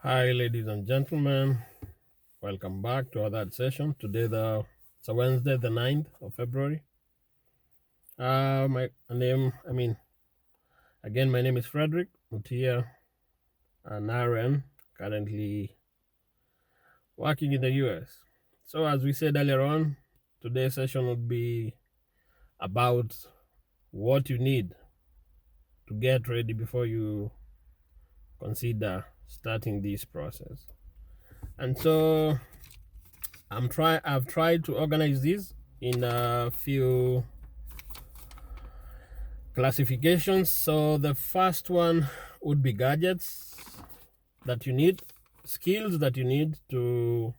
Hi, ladies and gentlemen. Welcome back to our third session. Today, it's a Wednesday, the 9th of February. My name, my name is Frederick Mutia Naren, currently working in the US. So, as we said earlier on, today's session would be about what you need to get ready before you consider starting this process. And so, I've tried to organize this in a few classifications. So the first one would be gadgets that you need, skills that you need to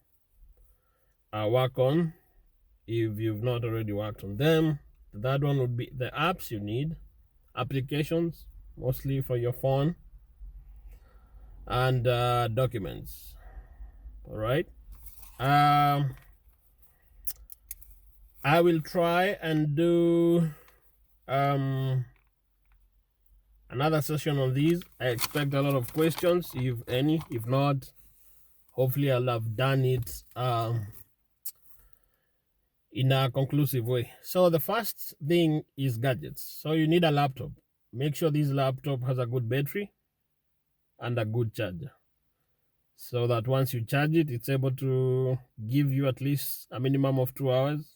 work on if you've not already worked on them. The third one would be the apps you need, applications, mostly for your phone, and documents. All right. I will try and do another session on these. I expect a lot of questions, if any. If not, hopefully I'll have done it in a conclusive way. So the first thing is gadgets. So you need a laptop. Make sure this laptop has a good battery and a good charger, so that once you charge it, it's able to give you at least a minimum of 2 hours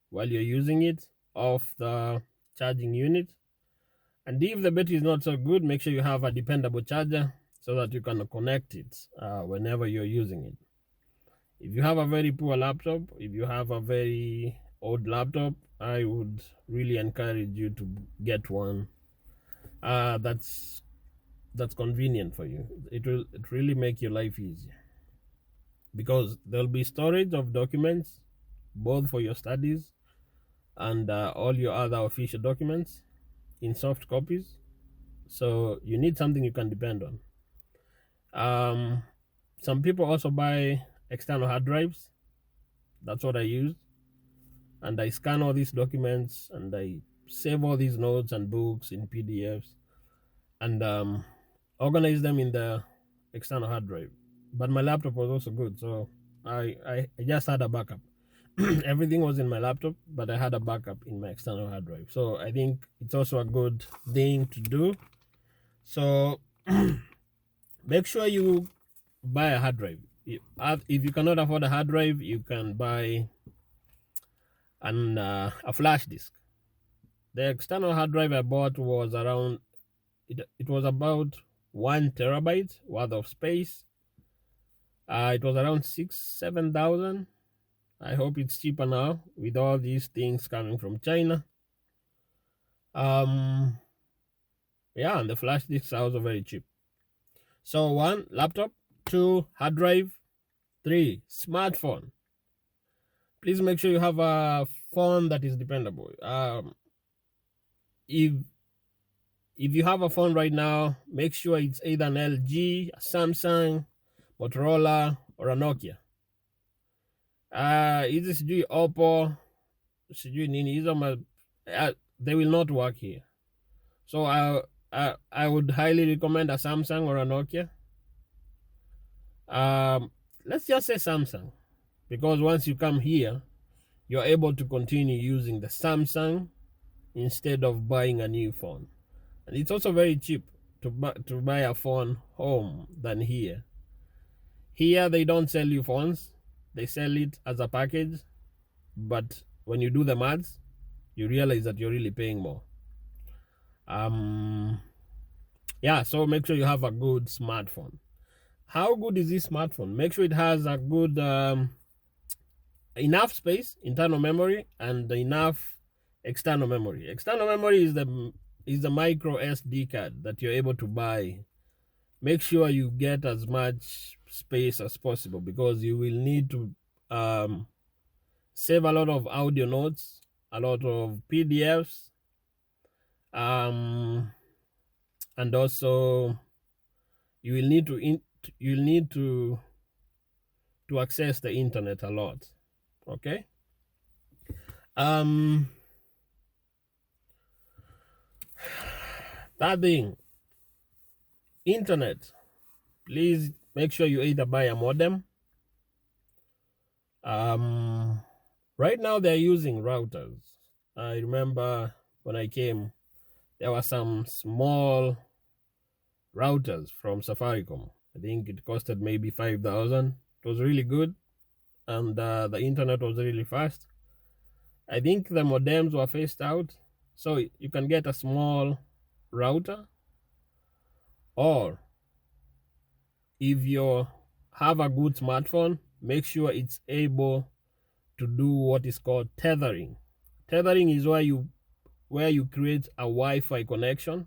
while you're using it off the charging unit. And if the battery is not so good, make sure you have a dependable charger so that you can connect it whenever you're using it. If you have a very poor laptop, if you have a very old laptop, I would really encourage you to get one that's convenient for you. It really make your life easier, because there'll be storage of documents both for your studies and all your other official documents in soft copies. So you need something you can depend on. Some people also buy external hard drives. That's what I use. And I scan all these documents and I save all these notes and books in PDFs and organize them in the external hard drive. But my laptop was also good, so I just had a backup. Everything was in my laptop, but I had a backup in my external hard drive. So I think it's also a good thing to do. So make sure you buy a hard drive. If you cannot afford a hard drive, you can buy a flash disk. The external hard drive I bought was around, it was about 1 terabyte worth of space. It was around 7,000. I hope it's cheaper now with all these things coming from China. Yeah, and the flash disks are also very cheap. So 1, laptop. 2, hard drive. 3, smartphone. Please make sure you have a phone that is dependable. If you have a phone right now, make sure it's either an LG, a Samsung, Motorola, or a Nokia. Hizi sijui Oppo, sijui nini, hizo they will not work here. So I would highly recommend a Samsung or a Nokia. Let's just say Samsung, because once you come here, you're able to continue using the Samsung instead of buying a new phone. And it's also very cheap to buy a phone home than here. Here they don't sell you phones, they sell it as a package, but when you do the maths, you realize that you're really paying more. Yeah, so make sure you have a good smartphone. How good is this smartphone? Make sure it has a good enough space, internal memory, and enough external memory. External memory is the micro SD card that you're able to buy. Make sure you get as much space as possible, because you will need to save a lot of audio notes, a lot of PDFs, and also you will need to access the internet a lot. Okay. That being, internet, please make sure you either buy a modem. Right now they're using routers. I remember when I came, there were some small routers from Safaricom. I think it costed maybe 5,000. It was really good, and the internet was really fast. I think the modems were phased out, so you can get a small router, or if you have a good smartphone, make sure it's able to do what is called tethering. Tethering is where you create a Wi-Fi connection,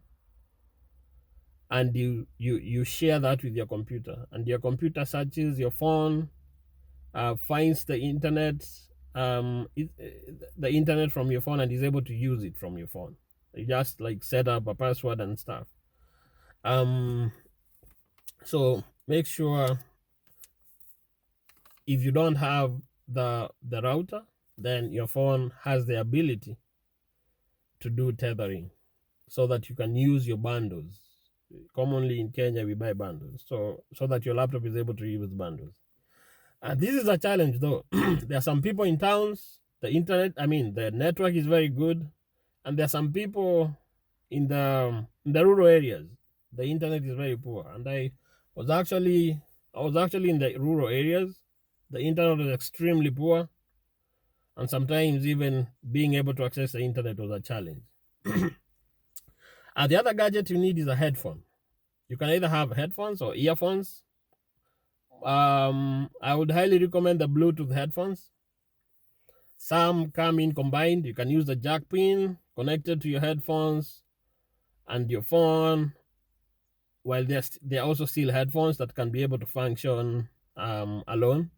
and you share that with your computer, and your computer searches your phone, finds the internet, the internet from your phone, and is able to use it from your phone. You just like set up a password and stuff. So make sure if you don't have the router, then your phone has the ability to do tethering so that you can use your bundles. Commonly in Kenya, we buy bundles, so that your laptop is able to use bundles. This is a challenge though. There are some people in towns, the network is very good, and there are some people in the rural areas, the internet is very poor. And I was actually in the rural areas. The internet was extremely poor, and sometimes even being able to access the internet was a challenge. The other gadget you need is a headphone. You can either have headphones or earphones. I would highly recommend the Bluetooth headphones. Some come in combined. You can use the jack pin connected to your headphones and your phone, while they're also still headphones that can be able to function alone.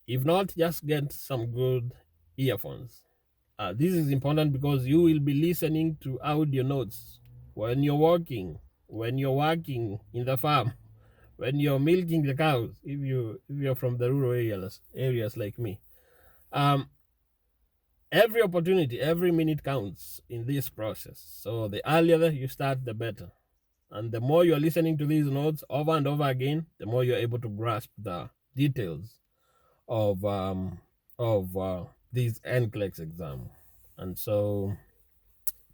If not, just get some good earphones. This is important because you will be listening to audio notes when you're walking, when you're working in the farm, when you're milking the cows, if you're from the rural areas like me. Every opportunity, every minute counts in this process. So the earlier you start, the better. And the more you're listening to these notes over and over again, the more you're able to grasp the details of these NCLEX exam. And so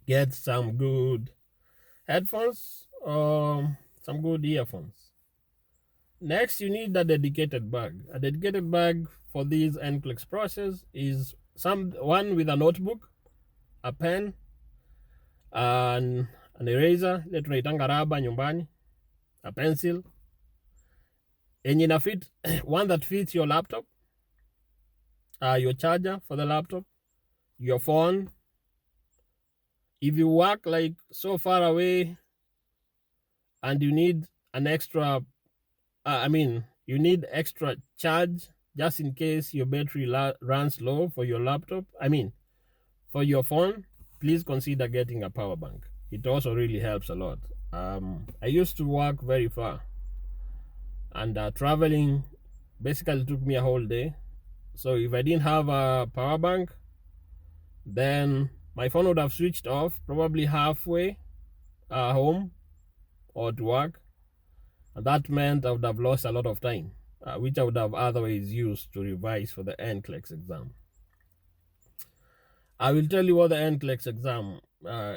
get some good headphones or some good earphones. Next, you need a dedicated bag. A dedicated bag for these NCLEX process is one with a notebook, a pen, an eraser, ile tunaitanga raba nyumbani, a pencil, one that fits your laptop, your charger for the laptop, your phone. If you work like so far away and you need an extra, you need extra charge just in case your battery runs low for your laptop, for your phone, please consider getting a power bank. It also really helps a lot. I used to work very far, and traveling basically took me a whole day. So if I didn't have a power bank, then my phone would have switched off probably halfway home or to work. And that meant I would have lost a lot of time, which I would have otherwise used to revise for the NCLEX exam. I will tell you what the NCLEX exam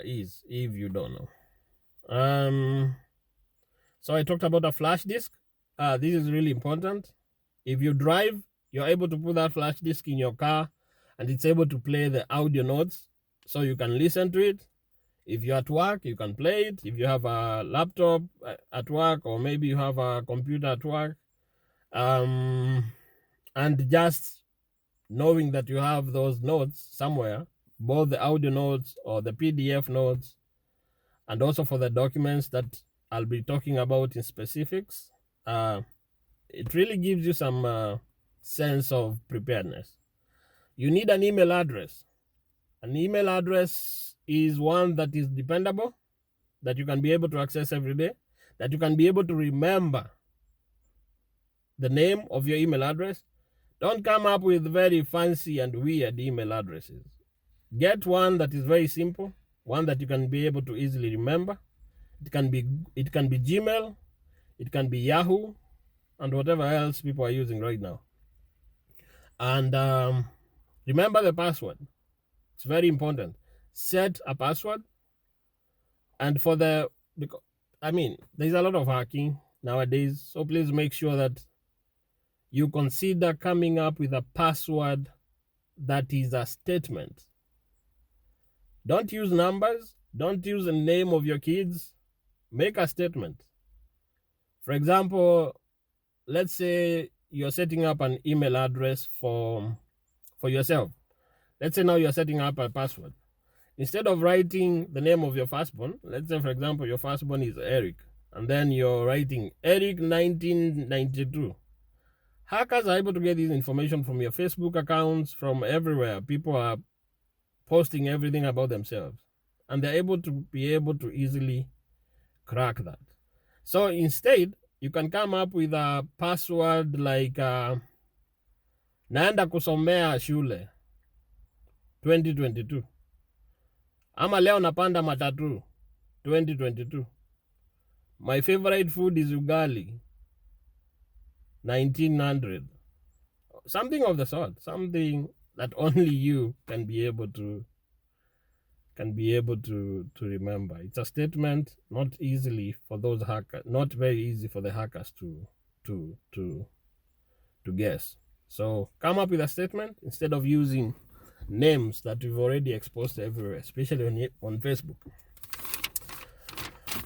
is if you don't know. So I talked about a flash disk. This is really important. If you drive, you're able to put that flash disk in your car, and it's able to play the audio notes so you can listen to it. If you're at work, you can play it. If you have a laptop at work, or maybe you have a computer at work, and just knowing that you have those notes somewhere, both the audio notes or the PDF notes, and also for the documents that I'll be talking about in specifics, it really gives you some sense of preparedness. You need an email address. An email address is one that is dependable, that you can be able to access every day, that you can be able to remember the name of your email address. Don't come up with very fancy and weird email addresses. Get one that is very simple, one that you can be able to easily remember. It can be Gmail, it can be Yahoo, and whatever else people are using right now. And remember the password. It's very important. Set a password. And for the, because, there's a lot of hacking nowadays. So please make sure that you consider coming up with a password that is a statement. Don't use numbers. Don't use the name of your kids. Make a statement. For example, let's say you're setting up an email address for yourself. Let's say now you're setting up a password. Instead of writing the name of your firstborn, let's say, for example, your firstborn is Eric, and then you're writing Eric 1992. Hackers are able to get this information from your Facebook accounts, from everywhere. People are posting everything about themselves, and they're able to easily crack that. So instead, you can come up with a password like naenda kusomea shule 2022, ama leo napanda matatu 2022. My favorite food is ugali 1900. Something of the sort, something that only you can be able to remember. It's a statement, not easily for those hackers, not very easy for the hackers to guess. So come up with a statement instead of using names that we've already exposed everywhere, especially on Facebook.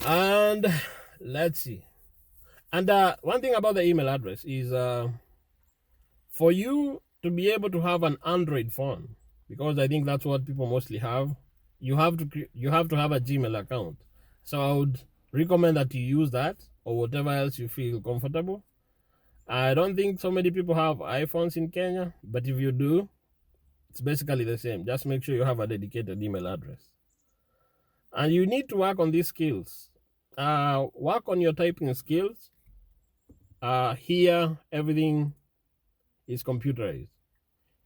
And let's see. And one thing about the email address is for you to be able to have an Android phone, because I think that's what people mostly have, you have to have a Gmail account. So I would recommend that you use that or whatever else you feel comfortable. I don't think so many people have iPhones in Kenya, but if you do, it's basically the same. Just make sure you have a dedicated email address. And you need to work on these skills. Work on your typing skills. Here, everything is computerized.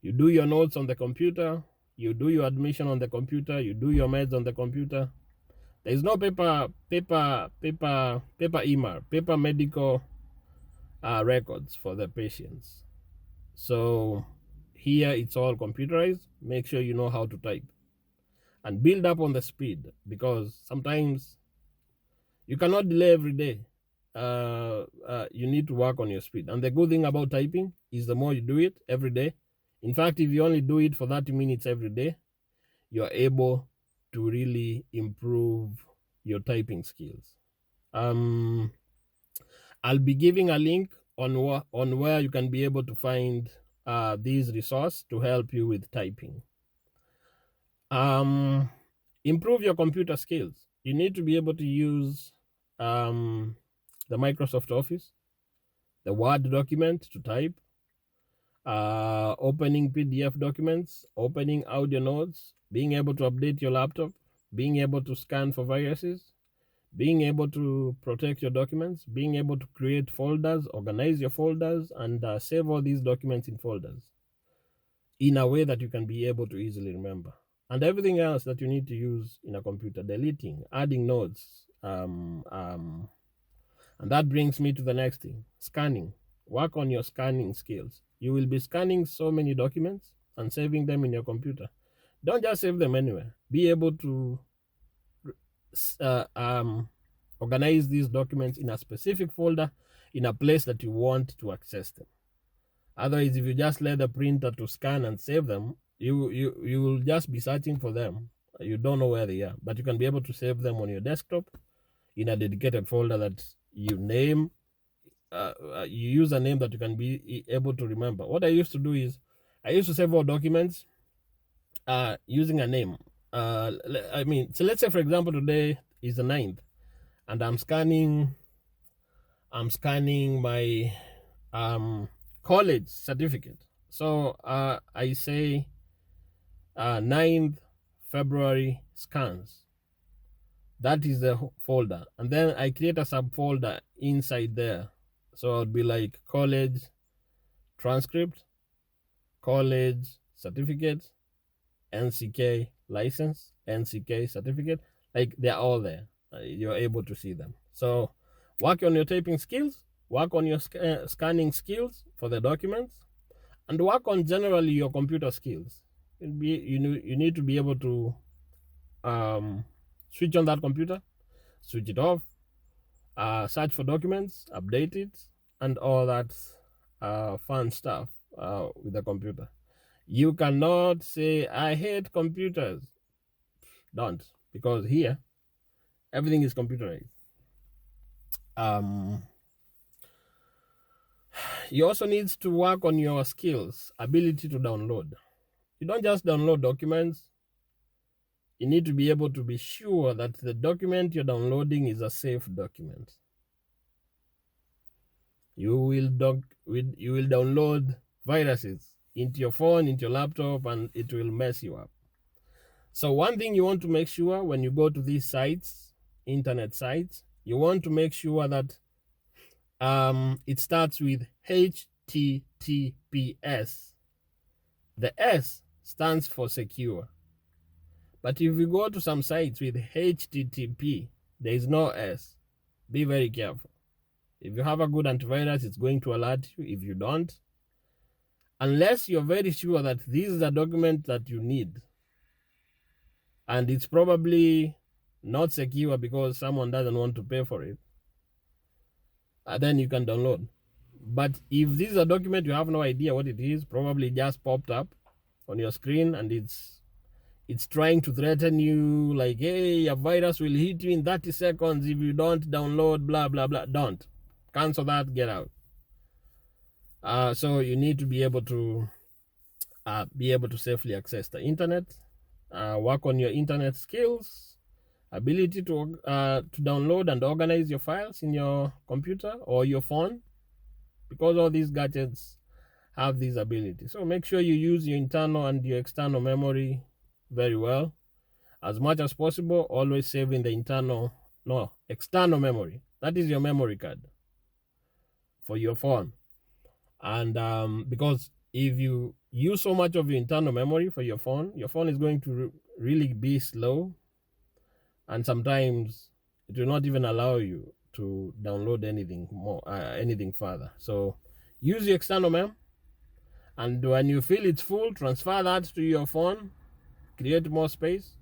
You do your notes on the computer. You do your admission on the computer. You do your meds on the computer. There is no paper EMR, paper medical records for the patients. So here it's all computerized. Make sure you know how to type and build up on the speed, because sometimes you cannot delay every day. You need to work on your speed. And the good thing about typing is the more you do it every day. In fact, if you only do it for 30 minutes every day, you're able to really improve your typing skills. I'll be giving a link on where you can be able to find these resources to help you with typing. Improve your computer skills. You need to be able to use the Microsoft Office, the Word document to type, opening PDF documents, opening audio notes, being able to update your laptop, being able to scan for viruses, being able to protect your documents, being able to create folders, organize your folders, and save all these documents in folders in a way that you can be able to easily remember. And everything else that you need to use in a computer, deleting, adding notes. And that brings me to the next thing, scanning. Work on your scanning skills. You will be scanning so many documents and saving them in your computer. Don't just save them anywhere. Be able to organize these documents in a specific folder, in a place that you want to access them. Otherwise, if you just let the printer to scan and save them, you will just be searching for them. You don't know where they are, but you can be able to save them on your desktop in a dedicated folder that you name. You use a name that you can be able to remember. What I used to do is I used to save all documents using a name. So let's say, for example, today is the 9th, and I'm scanning my college certificate. So I say 9th February scans. That is the folder. And then I create a subfolder inside there. So it would be like college transcript, college certificate, NCK license, NCK certificate. Like they're all there. You're able to see them. So work on your typing skills work on your scanning skills for the documents, and work on generally your computer skills. You need to be able to switch on that computer, switch it off, search for documents, update it, and all that fun stuff with the computer. You cannot say, I hate computers. Don't, because here, everything is computerized. You also need to work on your skills, ability to download. You don't just download documents. You need to be able to be sure that the document you're downloading is a safe document. You will download viruses into your phone, into your laptop, and it will mess you up. So one thing you want to make sure when you go to these sites, internet sites, you want to make sure that it starts with HTTPS. The S stands for secure. But if you go to some sites with HTTP, there is no S. Be very careful. If you have a good antivirus, it's going to alert you. If you don't, unless you're very sure that this is a document that you need, and it's probably not secure because someone doesn't want to pay for it, then you can download. But if this is a document you have no idea what it is, probably just popped up on your screen, and it's trying to threaten you like, hey, a virus will hit you in 30 seconds if you don't download, blah, blah, blah. Don't. Cancel that, get out. So you need to be able to safely access the internet, work on your internet skills, ability to download and organize your files in your computer or your phone, because all these gadgets have these abilities. So make sure you use your internal and your external memory very well. As much as possible, always saving the external memory. That is your memory card for your phone. And because if you use so much of your internal memory for your phone is going to really be slow, and sometimes it will not even allow you to download anything further. So use the external mem, and when you feel it's full, transfer that to your phone, create more space,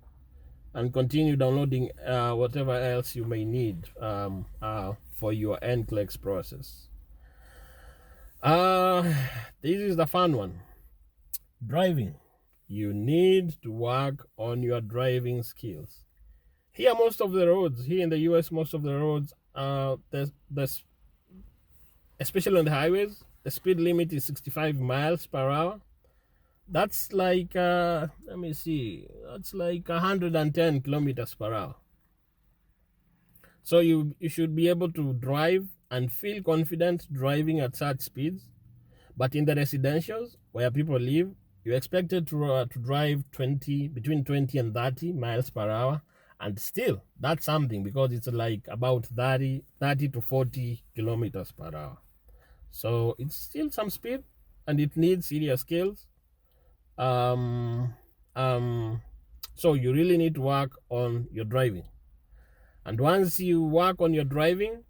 and continue downloading whatever else you may need for your NCLEX process. This is the fun one. Driving. You need to work on your driving skills. Here, here in the US, most of the roads, especially on the highways, the speed limit is 65 miles per hour. That's like, that's like 110 kilometers per hour. So you should be able to drive and feel confident driving at such speeds. But in the residentials where people live, you're expected to drive between 20 and 30 miles per hour. And still, that's something, because it's like about 30 to 40 kilometers per hour. So it's still some speed, and it needs serious skills. So you really need to work on your driving. And once you work on your driving,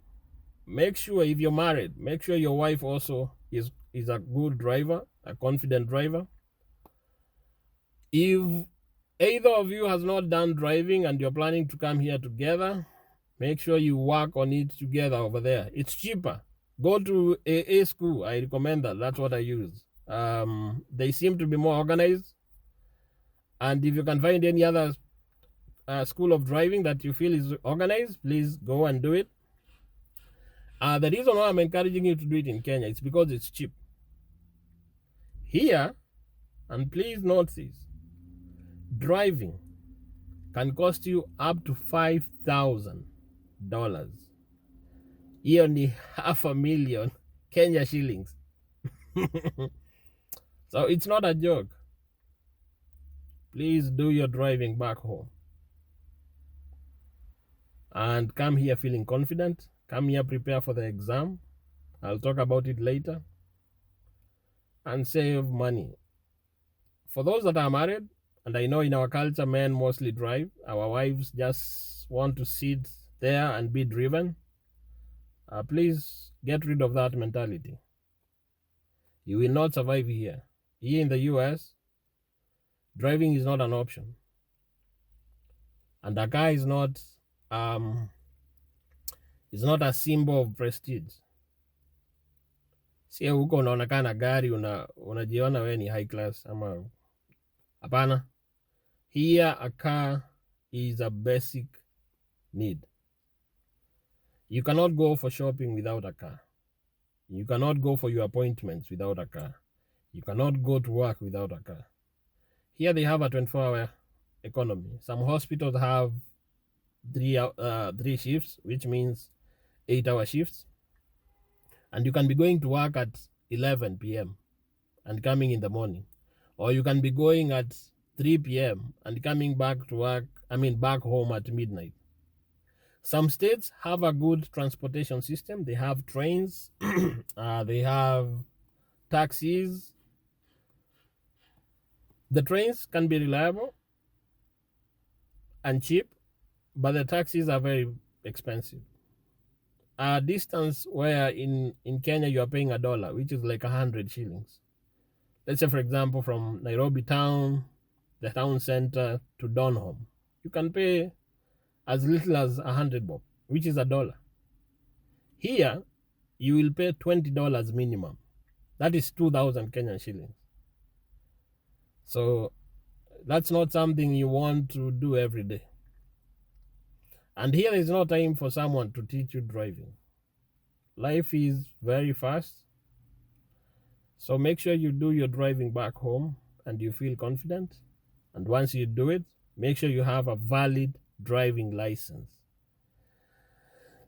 make sure, if you're married, make sure your wife also is a good driver, a confident driver. If either of you has not done driving and you're planning to come here together, make sure you work on it together over there. It's cheaper. Go to AA school. I recommend that. That's what I use. They seem to be more organized. And if you can find any other school of driving that you feel is organized, please go and do it. The reason why I'm encouraging you to do it in Kenya is because it's cheap. Here, and please note this, driving can cost you up to $5,000. Only $500,000 Kenya shillings. So it's not a joke. Please do your driving back home. And come here feeling confident. Come here, prepare for the exam. I'll talk about it later. And save money. For those that are married, and I know in our culture, men mostly drive. Our wives just want to sit there and be driven. Please Get rid of that mentality. You will not survive here. Here in the US, driving is not an option. And a car is not a symbol of prestige. Sio huko unaonekana gari unajiona we ni high class ama hapana. Here a car is a basic need. You cannot go for shopping without a car. You cannot go for your appointments without a car. You cannot go to work without a car. Here they have a 24-hour economy. Some hospitals have three shifts, which means 8-hour shifts. And you can be going to work at 11 p.m. and coming in the morning. Or you can be going at 3 p.m. and coming back home at midnight. Some states have a good transportation system. They have trains, they have taxis. The trains can be reliable and cheap, but the taxis are very expensive. A distance where in Kenya you are paying $1, which is like 100 shillings. Let's say, for example, from Nairobi town, the town center, to Donholm, you can pay as little as 100 bob, which is $1. Here, you will pay $20 minimum. That is 2,000 Kenyan shillings. So that's not something you want to do every day. And here is no time for someone to teach you driving. Life is very fast. So make sure you do your driving back home and you feel confident. And once you do it, make sure you have a valid driving license.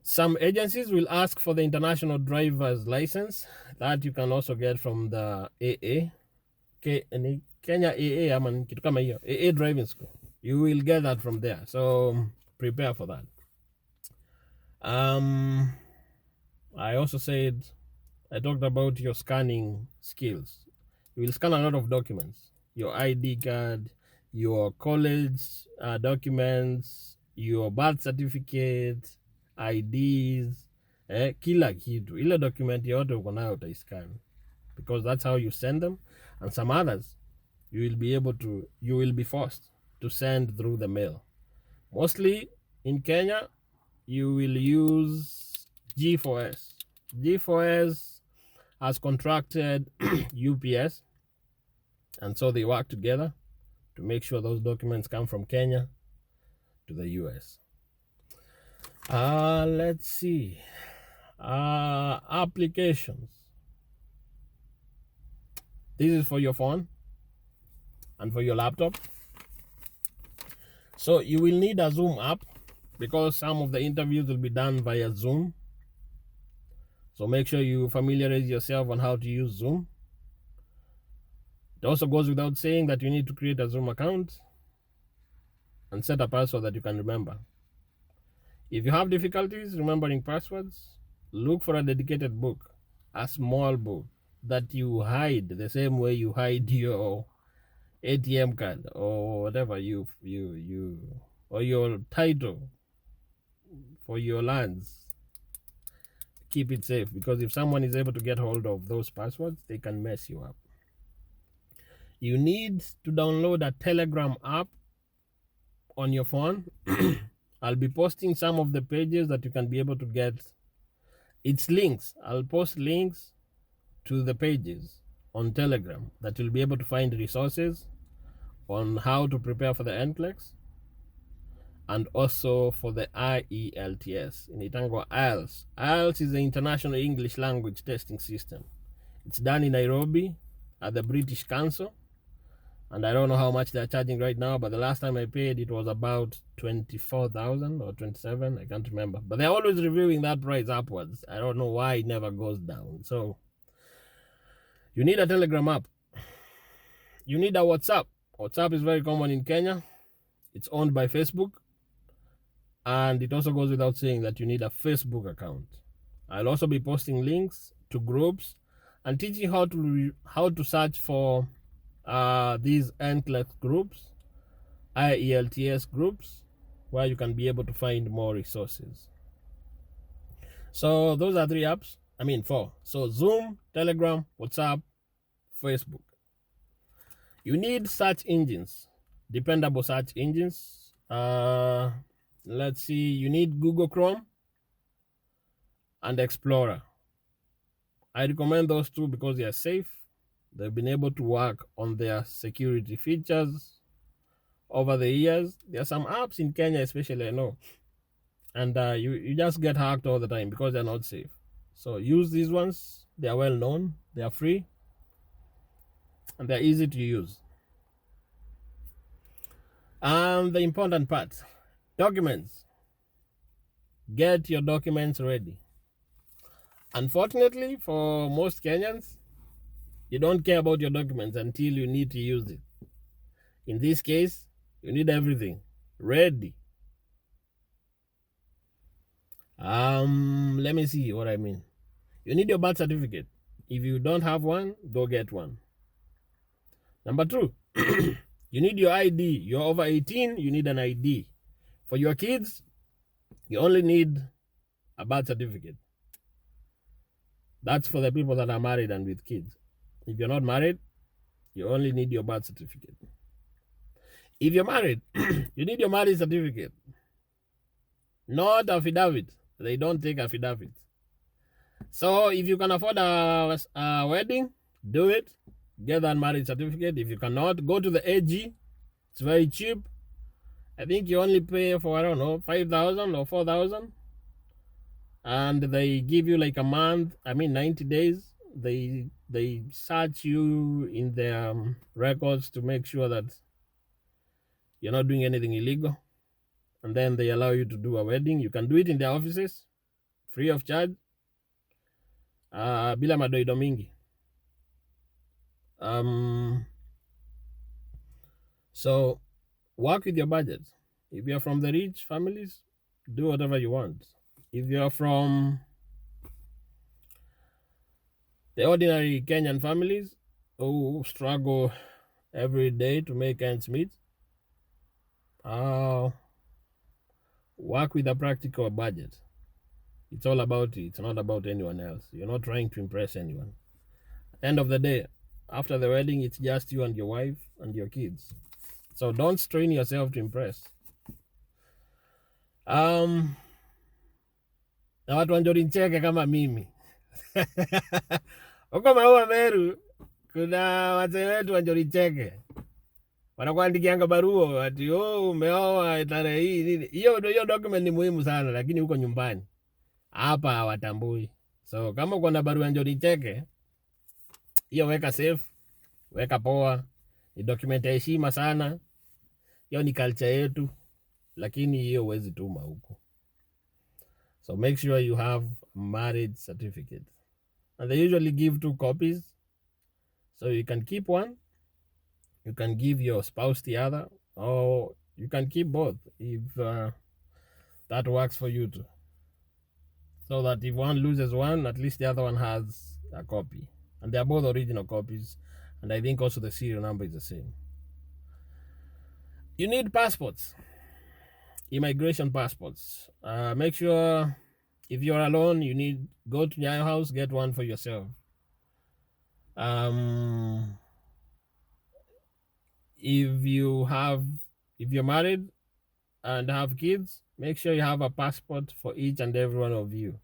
Some agencies will ask for the international driver's license that you can also get from the AA. Kenya AA, kitu kama hiyo, AA driving school. You will get that from there. So prepare for that. I also said, I talked about your scanning skills. You will scan a lot of documents. Your ID card, your college documents, your birth certificate, IDs, kila kitu. Ile document yote uko nayo utaiscan, because that's how you send them. And some others, you will be forced to send through the mail. Mostly in Kenya, you will use G4S. G4S has contracted UPS, and so they work together to make sure those documents come from Kenya to the US. Let's see. Applications. This is for your phone and for your laptop. So you will need a Zoom app, because some of the interviews will be done via Zoom. So make sure you familiarize yourself on how to use Zoom. It also goes without saying that you need to create a Zoom account and set a password that you can remember. If you have difficulties remembering passwords, look for a dedicated book, a small book that you hide the same way you hide your ATM card or whatever or your title for your lands. Keep it safe, because if someone is able to get hold of those passwords, they can mess you up. You need to download a Telegram app on your phone. I'll be posting some of the pages that you can be able to get. It's links. I'll post links to the pages on Telegram that you'll be able to find resources on how to prepare for the NCLEX and also for the IELTS. In Itango, IELTS. IELTS is the International English Language Testing System. It's done in Nairobi at the British Council. And I don't know how much they're charging right now, but the last time I paid, it was about 24,000 or 27. I can't remember. But they're always reviewing that price upwards. I don't know why it never goes down. So you need a Telegram app. You need a WhatsApp. WhatsApp is very common in Kenya. It's owned by Facebook. And it also goes without saying that you need a Facebook account. I'll also be posting links to groups and teaching how to search for these NCLEX groups, IELTS groups, where you can be able to find more resources. So those are 3 apps. Four. So Zoom, Telegram, WhatsApp, Facebook. You need search engines, dependable search engines. Let's see, you need Google Chrome and Explorer. I recommend those two because they are safe. They've been able to work on their security features over the years. There are some apps in Kenya, especially, I know, and you just get hacked all the time because they're not safe. So use these ones. They are well known. They are free, and they're easy to use. And the important part, documents. Get your documents ready. Unfortunately, for most Kenyans, you don't care about your documents until you need to use it. In this case, you need everything ready. Let me see what I mean. You need your birth certificate. If you don't have one, go get one. Number two, you need your ID. You're over 18, you need an ID. For your kids, you only need a birth certificate. That's for the people that are married and with kids. If you're not married, you only need your birth certificate. If you're married, you need your marriage certificate. Not affidavit. They don't take affidavit. So if you can afford a wedding, do it. Get that marriage certificate. If you cannot, go to the AG. It's very cheap. I think you only pay for, 5,000 or 4,000. And they give you like a month, 90 days. They search you in their records to make sure that you're not doing anything illegal. And then they allow you to do a wedding. You can do it in their offices, free of charge. Bila madoido mingi. So work with your budget. If you're from the rich families, do whatever you want. If you're from the ordinary Kenyan families who struggle every day to make ends meet, work with a practical budget. It's all about it. It's not about anyone else. You're not trying to impress anyone. End of the day, after the wedding, it's just you and your wife and your kids. So don't strain yourself to impress. Na watu wanjoricheke kama mimi. Huko Maua Meru, kuna wazee wetu wanjoricheke. Wanakuandikianga barua ati umeoa tarehe hii nini. Hiyo document ni muhimu sana, lakini huko nyumbani hapa hawatambui. So kama uko na barua njoricheke, hiyo weka safe, weka poa. Ni document ya heshima sana. Hiyo ni culture yetu, lakini hiyo huwezi tuma huko. So make sure you have a marriage certificate. And they usually give 2 copies. So you can keep one. You can give your spouse the other. Or you can keep both if that works for you too. So that if one loses one, at least the other one has a copy. And they are both original copies. And I think also the serial number is the same. You need passports. Immigration passports. Make sure if you're alone, go to your house, get one for yourself. If you're married and have kids, make sure you have a passport for each and every one of you.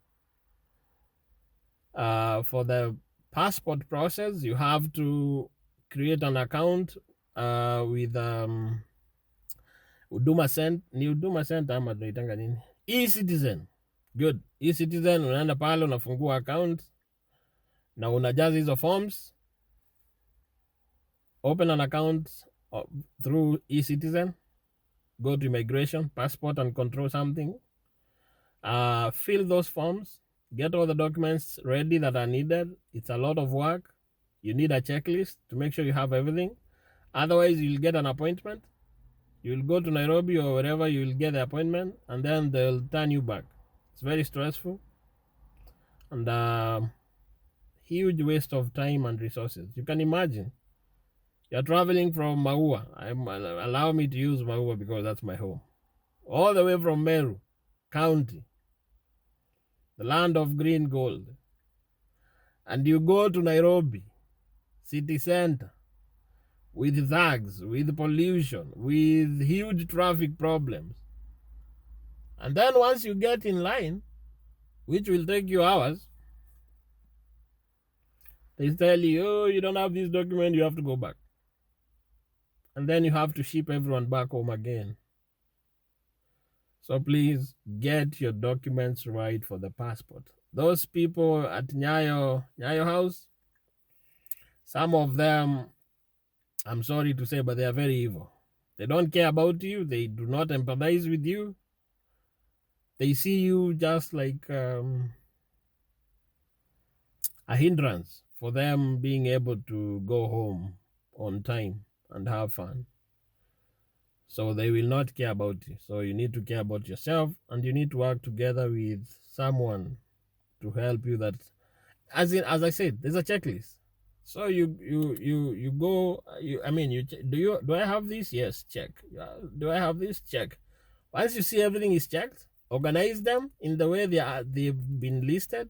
For the passport process, you have to create an account with Huduma Center ama tunaitanga nini? E-Citizen. Good. E-Citizen, unaenda pale unafungua account na unajaza hizo forms. Open an account through E-Citizen. Go to immigration, passport and control something. Fill those forms. Get all the documents ready that are needed. It's a lot of work. You need a checklist to make sure you have everything. Otherwise, you'll get an appointment. You'll go to Nairobi or wherever you'll get the appointment, and then they'll turn you back. It's very stressful and huge waste of time and resources. You can imagine. You're traveling from Maua. Allow me to use Maua because that's my home. All the way from Meru County, the land of green gold. and you go to Nairobi city center with thugs, with pollution, with huge traffic problems, and then once you get in line, which will take you hours, they tell you, oh, you don't have this document, you have to go back. And then you have to ship everyone back home again. So please get your documents right for the passport. Those people at Nyayo House, some of them, I'm sorry to say, but they are very evil. They don't care about you. They do not empathize with you. They see you just like a hindrance for them being able to go home on time and have fun. So they will not care about you. So you need to care about yourself, and you need to work together with someone to help you. That, as I said, there's a checklist. So you go. Do I have this? Yes, check. Do I have this? Check. Once you see everything is checked, organize them in the way they've been listed,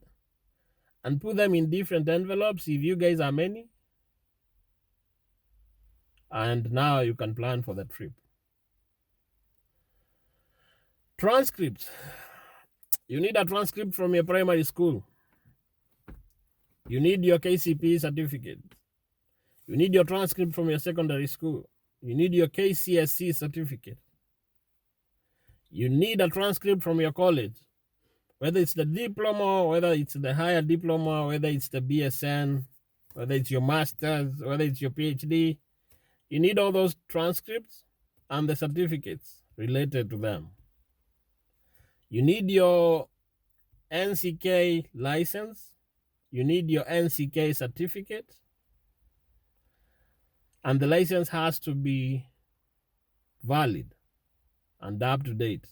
and put them in different envelopes if you guys are many. And now you can plan for the trip. Transcripts. You need a transcript from your primary school. You need your KCPE certificate. You need your transcript from your secondary school. You need your KCSE certificate. You need a transcript from your college, whether it's the diploma, whether it's the higher diploma, whether it's the BSN, whether it's your master's, whether it's your PhD. You need all those transcripts and the certificates related to them. You need your NCK license. You need your NCK certificate. And the license has to be valid and up to date.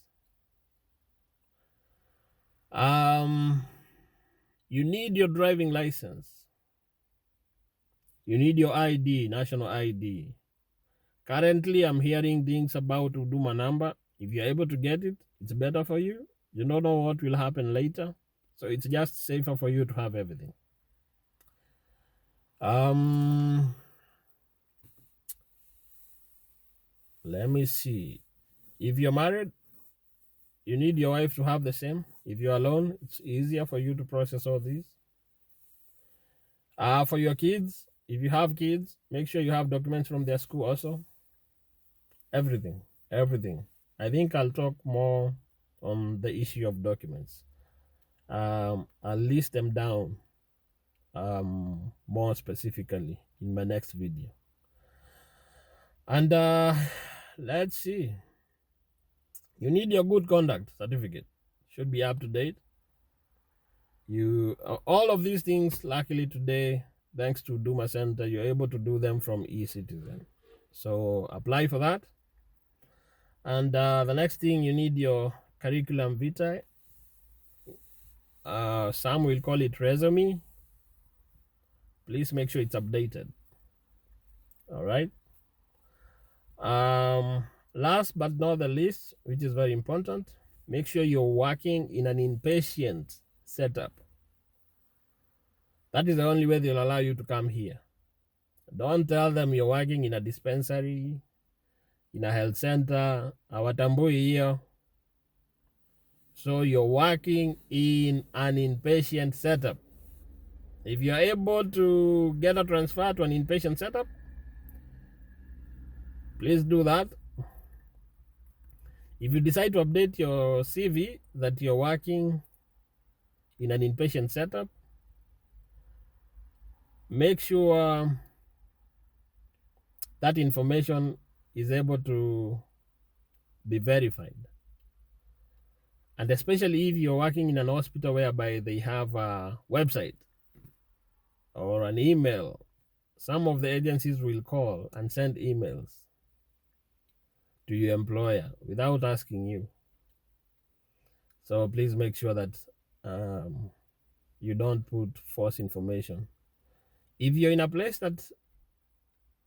You need your driving license. You need your ID, national ID. Currently, I'm hearing things about Huduma number. If you're able to get it, it's better for you. You don't know what will happen later. So it's just safer for you to have everything. Let me see. If you're married, you need your wife to have the same. If you're alone, it's easier for you to process all these. For your kids, if you have kids, make sure you have documents from their school also. Everything. I think I'll talk more on the issue of documents. I'll list them down more specifically in my next video. And let's see. You need your good conduct certificate. Should be up to date. All of these things, luckily today, thanks to Duma Center, you're able to do them from eCitizen. So apply for that. And the next thing, you need your curriculum vitae. Some will call it resume. Please make sure it's updated. All right. Last but not the least, which is very important, make sure you're working in an inpatient setup. That is the only way they'll allow you to come here. Don't tell them you're working in a dispensary, in a health center, hawatambui hiyo. So you're working in an inpatient setup. If you're able to get a transfer to an inpatient setup, please do that. If you decide to update your CV that you're working in an inpatient setup, make sure that information is able to be verified. And especially if you're working in an hospital whereby they have a website or an email, some of the agencies will call and send emails to your employer without asking you. So please make sure that you don't put false information. If you're in a place that,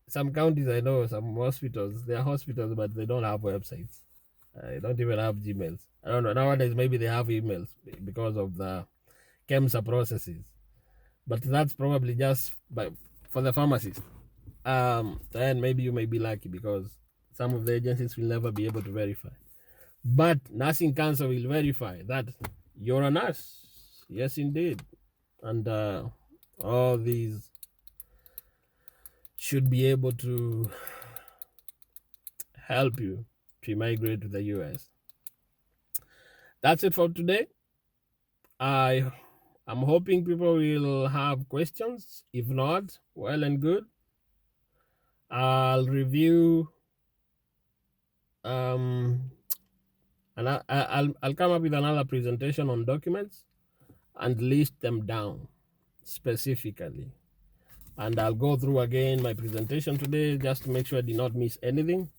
some counties, I know some hospitals, they are hospitals, but they don't have websites. They don't even have Gmails. I don't know. Nowadays, maybe they have emails because of the KEMSA processes. but that's probably just for the pharmacist. Then maybe you may be lucky because some of the agencies will never be able to verify. But Nursing Council will verify that you're a nurse. Yes, indeed. And all these should be able to help you to migrate to the US. That's it for today. I'm hoping people will have questions. If not, well and good. I'll review and I'll come up with another presentation on documents and list them down specifically. And I'll go through again my presentation today just to make sure I did not miss anything.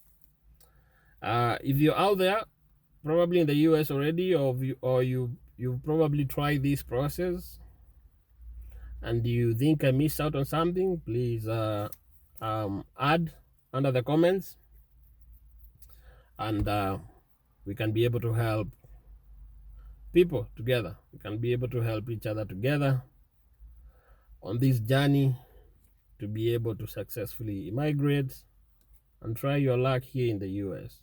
If you're out there, probably in the US already, or you probably tried this process and you think I missed out on something, please add under the comments, and we can be able to help people together. We can be able to help each other together on this journey to be able to successfully immigrate and try your luck here in the US.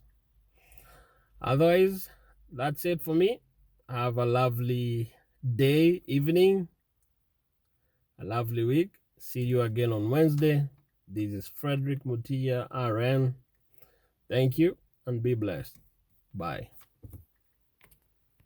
Otherwise, that's it for me. Have a lovely day, evening, a lovely week. See you again on Wednesday. This is Frederick Mutia, RN. Thank you and be blessed. Bye.